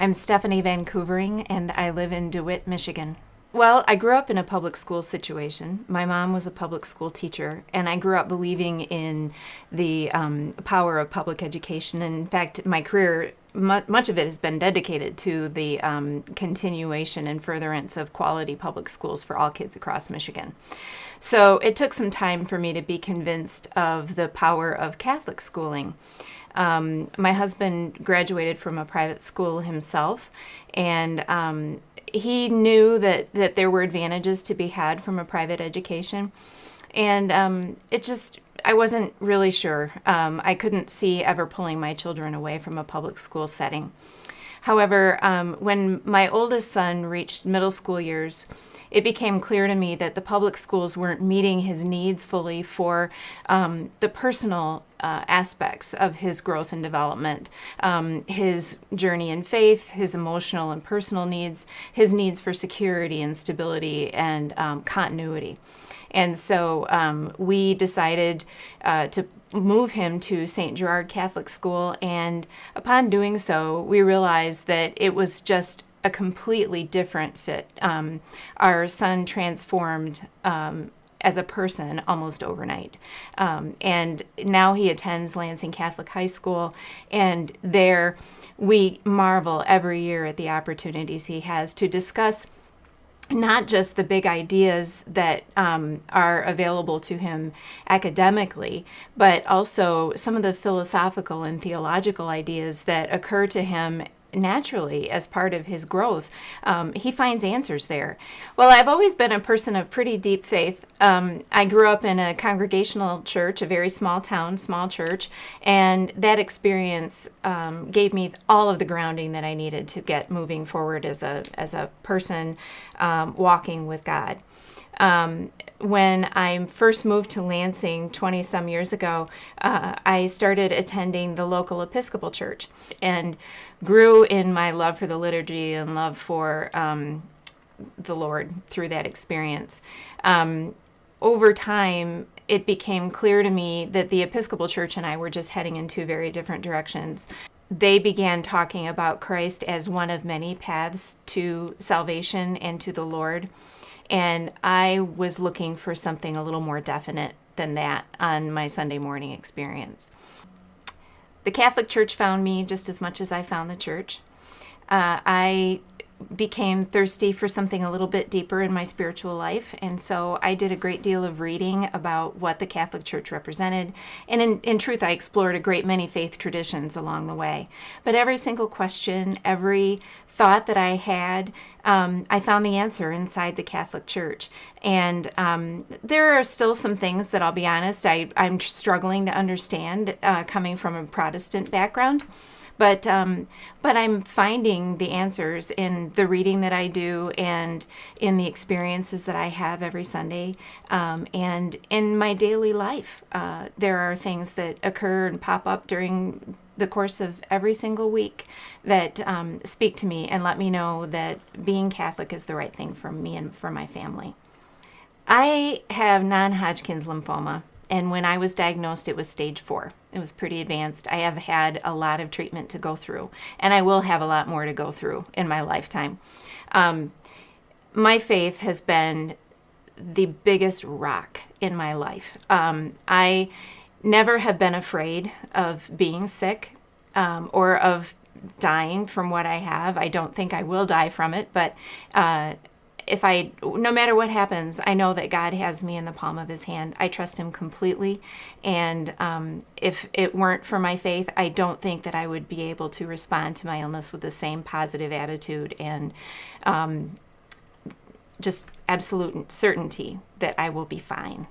I'm Stephanie Vancouvering, and I live in DeWitt, Michigan. Well, I grew up in a public school situation. My mom was a public school teacher, and I grew up believing in the power of public education. In fact, my career, much of it has been dedicated to the continuation and furtherance of quality public schools for all kids across Michigan. So it took some time for me to be convinced of the power of Catholic schooling. My husband graduated from a private school himself, and he knew that there were advantages to be had from a private education. And I wasn't really sure. I couldn't see ever pulling my children away from a public school setting. However, when my oldest son reached middle school years, it became clear to me that the public schools weren't meeting his needs fully for the personal aspects of his growth and development, his journey in faith, his emotional and personal needs, his needs for security and stability and continuity. And so we decided to move him to St. Gerard Catholic School, and upon doing so, we realized that it was just a completely different fit. Our son transformed as a person almost overnight. And now he attends Lansing Catholic High School, and there we marvel every year at the opportunities he has to discuss not just the big ideas that are available to him academically, but also some of the philosophical and theological ideas that occur to him naturally as part of his growth. He finds answers there. Well, I've always been a person of pretty deep faith. I grew up in a congregational church, a very small town, small church, and that experience gave me all of the grounding that I needed to get moving forward as a person walking with God. When I first moved to Lansing 20-some years ago, I started attending the local Episcopal church and grew in my love for the liturgy and love for the Lord through that experience. Over time, it became clear to me that the Episcopal church and I were just heading in two very different directions. They began talking about Christ as one of many paths to salvation and to the Lord. And I was looking for something a little more definite than that on my Sunday morning experience. The Catholic Church found me just as much as I found the church. I became thirsty for something a little bit deeper in my spiritual life, and so I did a great deal of reading about what the Catholic Church represented, and in truth I explored a great many faith traditions along the way. But every single question, every thought that I had, I found the answer inside the Catholic Church. And there are still some things that, I'll be honest, I'm struggling to understand coming from a Protestant background. But I'm finding the answers in the reading that I do and in the experiences that I have every Sunday, and in my daily life. There are things that occur and pop up during the course of every single week that speak to me and let me know that being Catholic is the right thing for me and for my family. I have non-Hodgkin's lymphoma. And when I was diagnosed, it was stage 4. It was pretty advanced. I have had a lot of treatment to go through, and I will have a lot more to go through in my lifetime. My faith has been the biggest rock in my life. I never have been afraid of being sick or of dying from what I have. I don't think I will die from it, but no matter what happens, I know that God has me in the palm of his hand. I trust him completely. And if it weren't for my faith, I don't think that I would be able to respond to my illness with the same positive attitude and just absolute certainty that I will be fine.